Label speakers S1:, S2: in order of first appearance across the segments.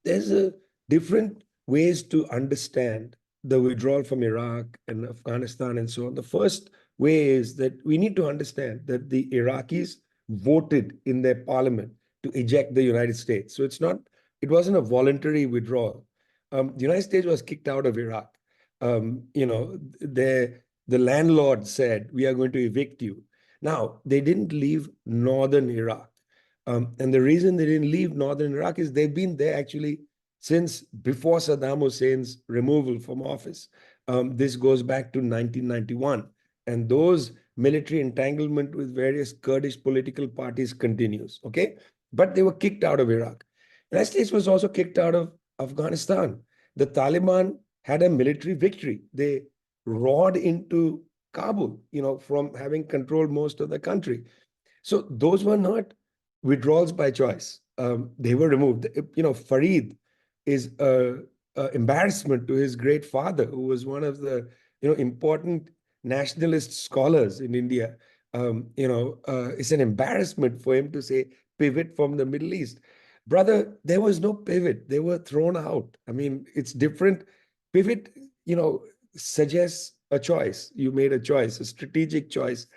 S1: There's a different ways to understand the withdrawal from Iraq and Afghanistan and so on. The first way is that we need to understand that the Iraqis voted in their parliament to eject the United States. So it wasn't a voluntary withdrawal. The United States was kicked out of Iraq. The landlord said, we are going to evict you. Now, they didn't leave northern Iraq. And the reason they didn't leave northern Iraq is they've been there actually since before Saddam Hussein's removal from office. This goes back to 1991. And those military entanglement with various Kurdish political parties continues, okay? But they were kicked out of Iraq. The United States was also kicked out of Afghanistan. The Taliban had a military victory. They roared into Kabul, from having controlled most of the country. So those were not withdrawals by choice. They were removed. Farid is an embarrassment to his great father, who was one of the important nationalist scholars in India. It's an embarrassment for him to say pivot from the Middle East. Brother, there was no pivot. They were thrown out. I mean, it's different. Pivot, suggests a choice. You made a choice, a strategic choice.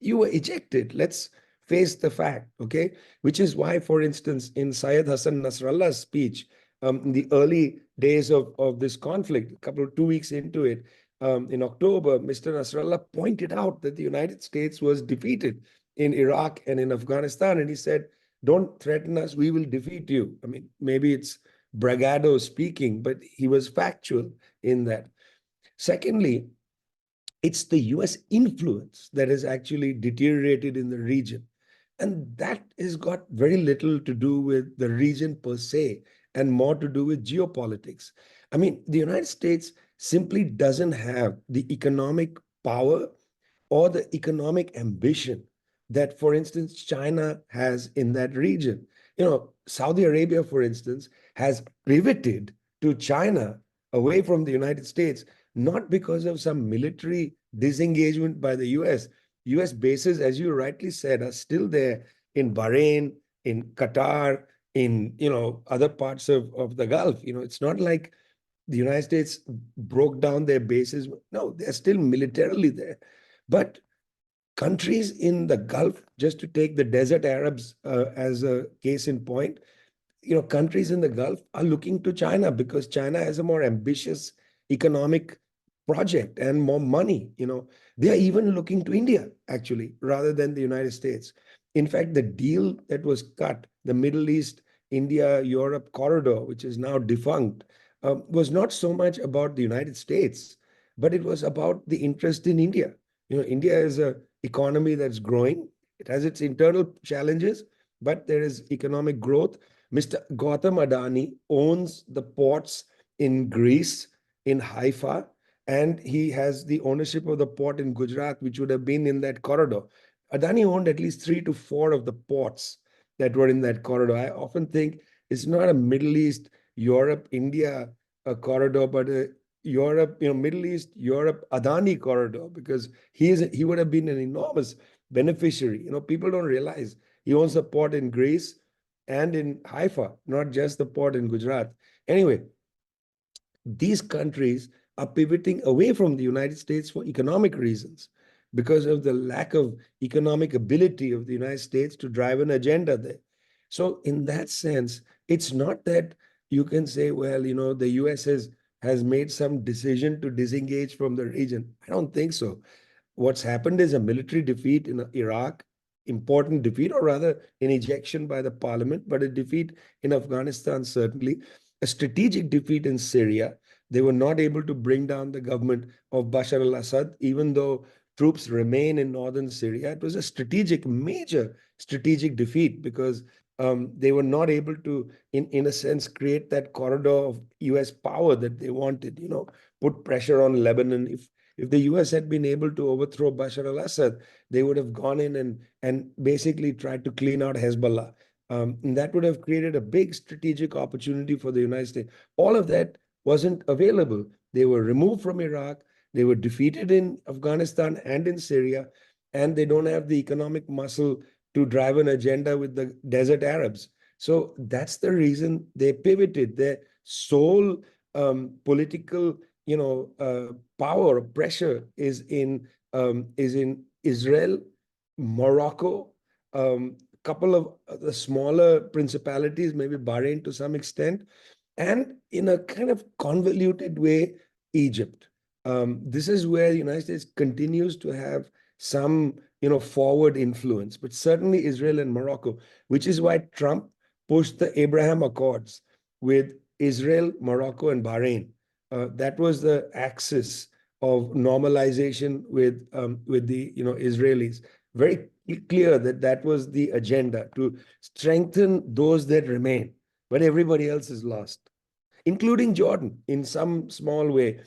S1: You were ejected. Let's face the fact, okay? Which is why, for instance, in Syed Hassan Nasrallah's speech, in the early days of this conflict, 2 weeks into it, in October, Mr. Nasrallah pointed out that the United States was defeated in Iraq and in Afghanistan. And he said, don't threaten us, we will defeat you. I mean, maybe it's bragado speaking, but he was factual in that. Secondly, it's the US influence that has actually deteriorated in the region. And that has got very little to do with the region per se and more to do with geopolitics. I mean, the United States simply doesn't have the economic power or the economic ambition that, for instance, China has in that region. Saudi Arabia, for instance, has pivoted to China away from the United States, not because of some military disengagement by the US. US bases, as you rightly said, are still there in Bahrain, in Qatar, in other parts of the Gulf. It's not like the United States broke down their bases. No, they're still militarily there. But countries in the Gulf, just to take the desert Arabs as a case in point, countries in the Gulf are looking to China because China has a more ambitious economic project and more money. They are even looking to India, actually, rather than the United States. In fact, the deal that was cut, the Middle East, India, Europe corridor, which is now defunct, was not so much about the United States, but it was about the interest in India. India is an economy that's growing. It has its internal challenges, but there is economic growth. Mr. Gautam Adani owns the ports in Greece, in Haifa, and he has the ownership of the port in Gujarat, which would have been in that corridor. Adani owned at least 3 to 4 of the ports that were in that corridor. I often think it's not a Middle East, Europe, India corridor, but a Europe, Middle East, Europe, Adani corridor, because he would have been an enormous beneficiary. People don't realize he owns the port in Greece and in Haifa, not just the port in Gujarat. Anyway, these countries are pivoting away from the United States for economic reasons because of the lack of economic ability of the United States to drive an agenda there. So in that sense, it's not that you can say, well, the US has made some decision to disengage from the region. I don't think so. What's happened is a military defeat in Iraq, important defeat, or rather an ejection by the parliament, but a defeat in Afghanistan, certainly. A strategic defeat in Syria. They were not able to bring down the government of Bashar al-Assad, even though troops remain in northern Syria. It was a major strategic defeat because they were not able to, in a sense, create that corridor of US power that they wanted, put pressure on Lebanon. If the US had been able to overthrow Bashar al-Assad, they would have gone in and basically tried to clean out Hezbollah. And that would have created a big strategic opportunity for the United States. All of that wasn't available. They were removed from Iraq. They were defeated in Afghanistan and in Syria, and they don't have the economic muscle to drive an agenda with the desert Arabs. So that's the reason they pivoted. Their sole political, power, pressure is in Israel, Morocco, couple of the smaller principalities, maybe Bahrain to some extent, and in a kind of convoluted way, Egypt. This is where the United States continues to have some, forward influence, but certainly Israel and Morocco, which is why Trump pushed the Abraham Accords with Israel, Morocco, and Bahrain. That was the axis of normalization with the Israelis. Very clear that that was the agenda, to strengthen those that remain, but everybody else is lost, including Jordan in some small way.